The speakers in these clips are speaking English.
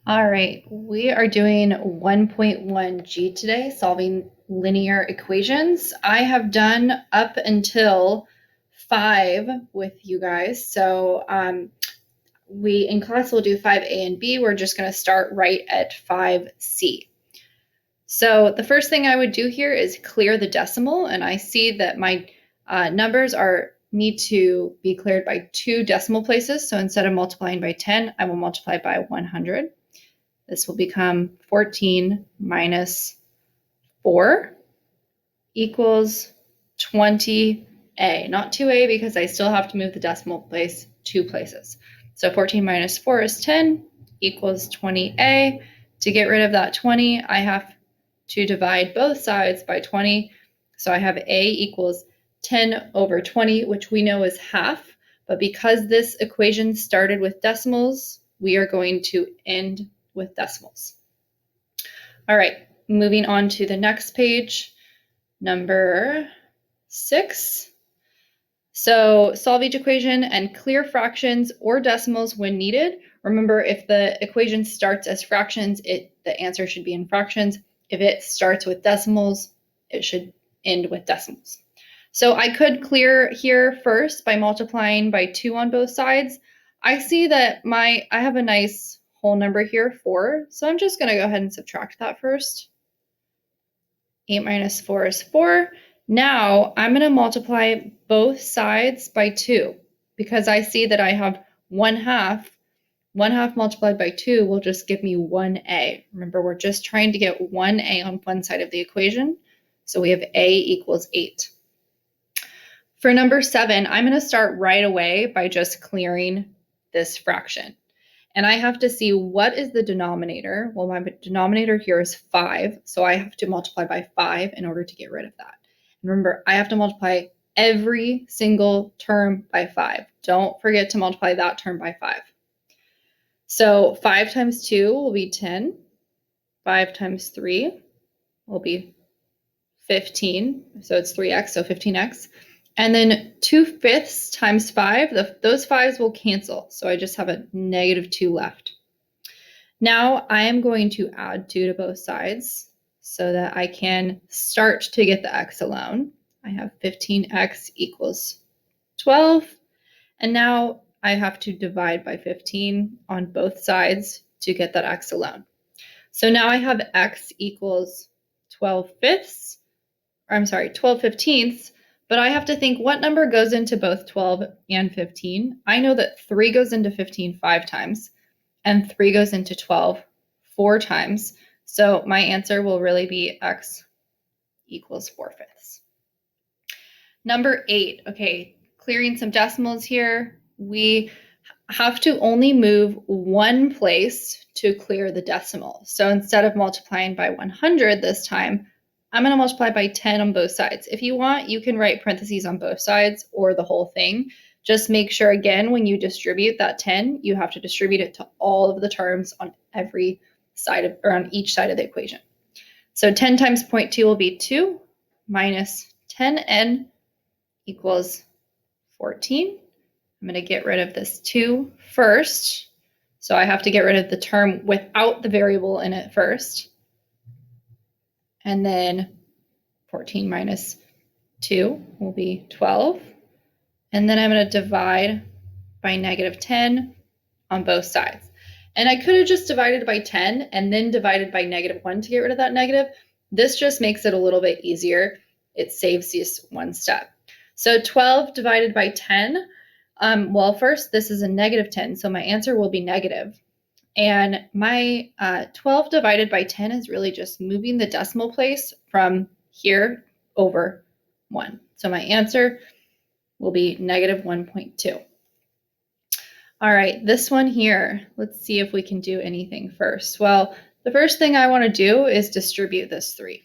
All right, we are doing 1.1G today, solving linear equations. I have done up until 5 with you guys. So we in class will do 5A and B. We're just going to start right at 5C. So the first thing I would do here is clear the decimal, and I see that my numbers need to be cleared by 2 decimal places. So instead of multiplying by 10, I will multiply by 100. This will become 14 minus 4 equals 20a, not 2a because I still have to move the decimal place 2 places. So 14 minus 4 is 10 equals 20a. To get rid of that 20, I have to divide both sides by 20. So I have a equals 10 over 20, which we know is half. But because this equation started with decimals, we are going to end with decimals. All right, moving on to the next page, number 6. So solve each equation and clear fractions or decimals when needed. Remember, if the equation starts as fractions, the answer should be in fractions. If it starts with decimals, it should end with decimals. So I could clear here first by multiplying by 2 on both sides. I see that I have a nice whole number here, 4. So I'm just going to go ahead and subtract that first. 8 minus 4 is 4. Now I'm going to multiply both sides by 2 because I see that I have 1/2. 1/2 multiplied by 2 will just give me 1a. Remember, we're just trying to get 1a on one side of the equation. So we have a equals 8. For number 7, I'm going to start right away by just clearing this fraction. And I have to see what is the denominator. Well, my denominator here is 5, so I have to multiply by 5 in order to get rid of that. And remember, I have to multiply every single term by 5. Don't forget to multiply that term by 5. So 5 times 2 will be 10. 5 times 3 will be 15. So it's 3x, so 15x. And then 2/5 times 5, those 5s will cancel. So I just have a -2 left. Now I am going to add 2 to both sides so that I can start to get the x alone. I have 15x equals 12. And now I have to divide by 15 on both sides to get that x alone. So now I have x equals 12/5, or I'm sorry, 12/15, but I have to think what number goes into both 12 and 15. I know that 3 goes into 15 5 times, and 3 goes into 12 4 times. So my answer will really be x equals 4/5. Number 8, okay, clearing some decimals here. We have to only move one place to clear the decimal. So instead of multiplying by 100 this time, I'm going to multiply by 10 on both sides. If you want, you can write parentheses on both sides or the whole thing. Just make sure, again, when you distribute that 10, you have to distribute it to all of the terms on every side of, or on each side of the equation. So 10 times 0.2 will be 2 minus 10n equals 14. I'm going to get rid of this 2 first. So I have to get rid of the term without the variable in it first. And then 14 minus 2 will be 12. And then I'm going to divide by -10 on both sides. And I could have just divided by 10 and then divided by -1 to get rid of that negative. This just makes it a little bit easier. It saves us one step. So 12 divided by 10, well, first, this is a -10, so my answer will be negative. And my 12 divided by 10 is really just moving the decimal place from here over 1. So my answer will be -1.2. All right, this one here, let's see if we can do anything first. Well, the first thing I want to do is distribute this 3.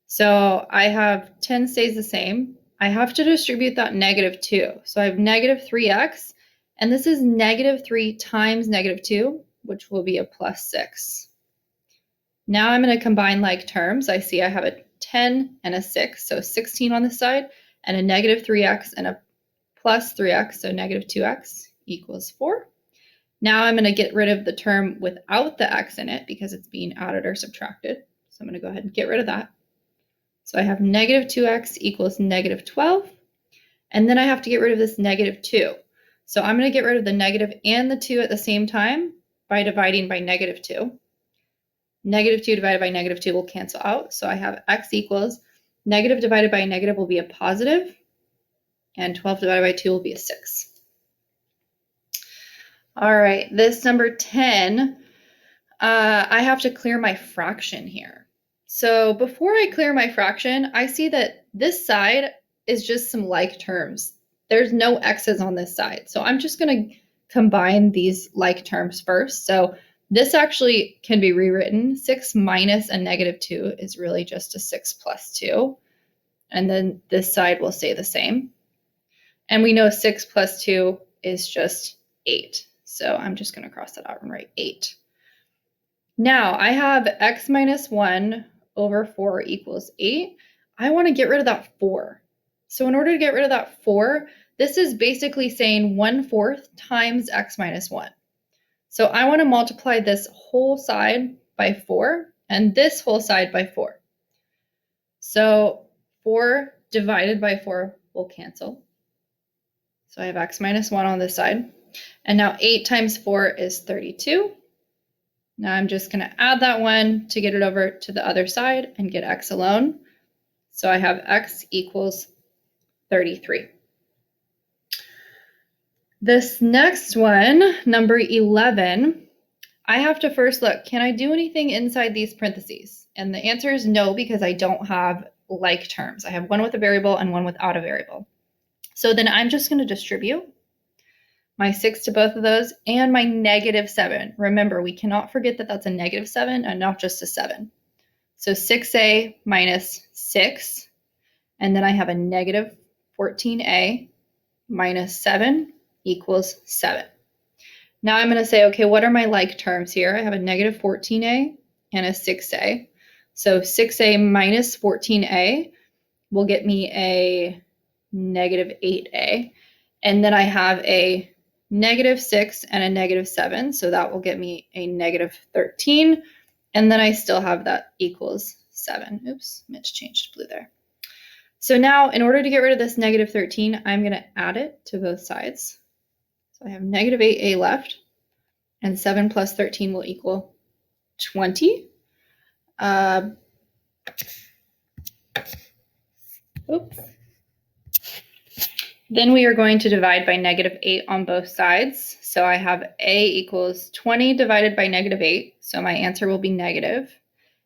So I have 10 stays the same. I have to distribute that -2. So I have -3x. And this is -3 times -2, which will be a +6. Now I'm going to combine like terms. I see I have a 10 and a 6, so 16 on this side, and a -3x and a +3x, so -2x equals 4. Now I'm going to get rid of the term without the x in it because it's being added or subtracted. So I'm going to go ahead and get rid of that. So I have negative 2x equals negative 12. And then I have to get rid of this negative 2. So I'm going to get rid of the negative and the 2 at the same time by dividing by negative 2. Negative 2 divided by negative 2 will cancel out. So I have x equals negative divided by a negative will be a positive, and 12 divided by 2 will be a 6. All right, this number 10, I have to clear my fraction here. So before I clear my fraction, I see that this side is just some like terms. There's no x's on this side. So I'm just going to combine these like terms first. So this actually can be rewritten. 6 minus a negative 2 is really just a 6 plus 2. And then this side will stay the same. And we know 6 plus 2 is just 8. So I'm just going to cross that out and write 8. Now I have x minus 1 over 4 equals 8. I want to get rid of that 4. So in order to get rid of that 4, this is basically saying 1/4 times x minus 1. So I want to multiply this whole side by 4 and this whole side by 4. So 4 divided by 4 will cancel. So I have x minus 1 on this side. And now 8 times 4 is 32. Now I'm just going to add that 1 to get it over to the other side and get x alone. So I have x equals 33. This next one, number 11, I have to first look, can I do anything inside these parentheses? And the answer is no, because I don't have like terms. I have one with a variable and one without a variable. So then I'm just going to distribute my 6 to both of those and my negative 7. Remember, we cannot forget that that's a negative 7 and not just a 7. So 6a minus 6, and then I have a negative 14a minus 7 equals 7. Now I'm going to say, okay, what are my like terms here? I have a negative 14a and a 6a. So 6a minus 14a will get me a negative 8a. And then I have a negative 6 and a negative 7. So that will get me a negative 13. And then I still have that equals 7. Oops, meant to change to blue there. So now in order to get rid of this negative 13, I'm going to add it to both sides. So I have negative 8a left, and 7 plus 13 will equal 20. Oops. Then we are going to divide by negative 8 on both sides. So I have a equals 20 divided by negative 8. So my answer will be negative.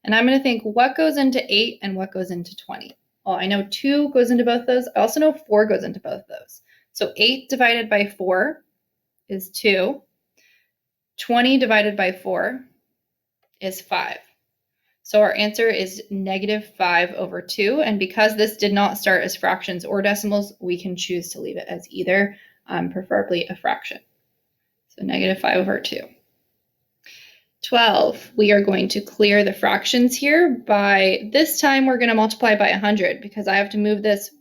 And I'm going to think, what goes into 8 and what goes into 20? Well, I know 2 goes into both those. I also know 4 goes into both those. So 8 divided by 4 is 2. 20 divided by 4 is 5. So our answer is negative 5 over 2. And because this did not start as fractions or decimals, we can choose to leave it as either, preferably a fraction. So negative 5 over 2. 12, we are going to clear the fractions here by, this time we're going to multiply by 100 because I have to move this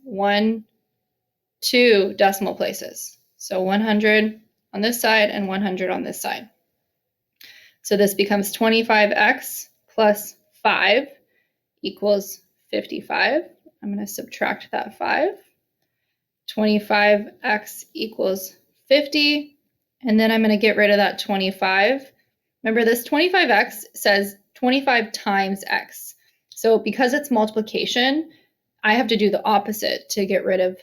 2 decimal places. So 100 on this side and 100 on this side. So this becomes 25x plus 5 equals 55. I'm going to subtract that 5. 25x equals 50. And then I'm going to get rid of that 25. Remember, this 25x says 25 times x. So because it's multiplication, I have to do the opposite to get rid of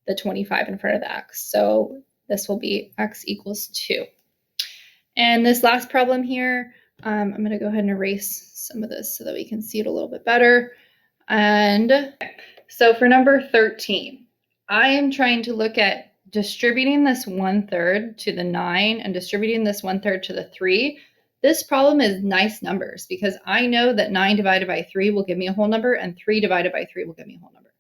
the 25 in front of the x. So this will be x equals 2. And this last problem here, I'm going to go ahead and erase some of this so that we can see it a little bit better. And so for number 13, I am trying to look at distributing this 1/3 to the 9 and distributing this 1/3 to the 3. This problem is nice numbers because I know that 9 divided by 3 will give me a whole number and 3 divided by 3 will give me a whole number.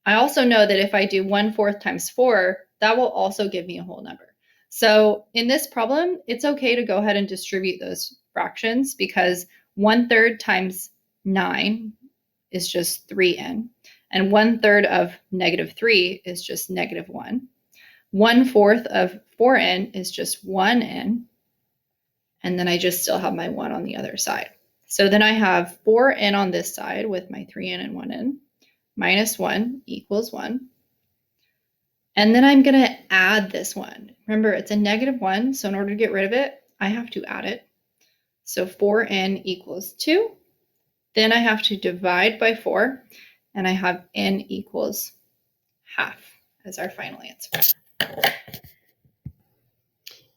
I also know that if I do 1/4 times 4, that will also give me a whole number. So in this problem, it's okay to go ahead and distribute those fractions because 1/3 times 9 is just 3n, and 1/3 of negative 3 is just negative 1. 1/4 of 4n is just 1n. And then I just still have my 1 on the other side. So then I have 4n on this side with my 3n and 1n, minus 1 equals 1. And then I'm going to add this 1. Remember, it's a -1, so in order to get rid of it, I have to add it. So 4n equals 2. Then I have to divide by 4, and I have n equals half as our final answer.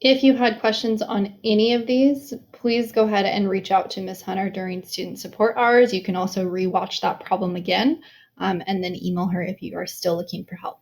If you had questions on any of these, please go ahead and reach out to Ms. Hunter during student support hours. You can also rewatch that problem again and then email her if you are still looking for help.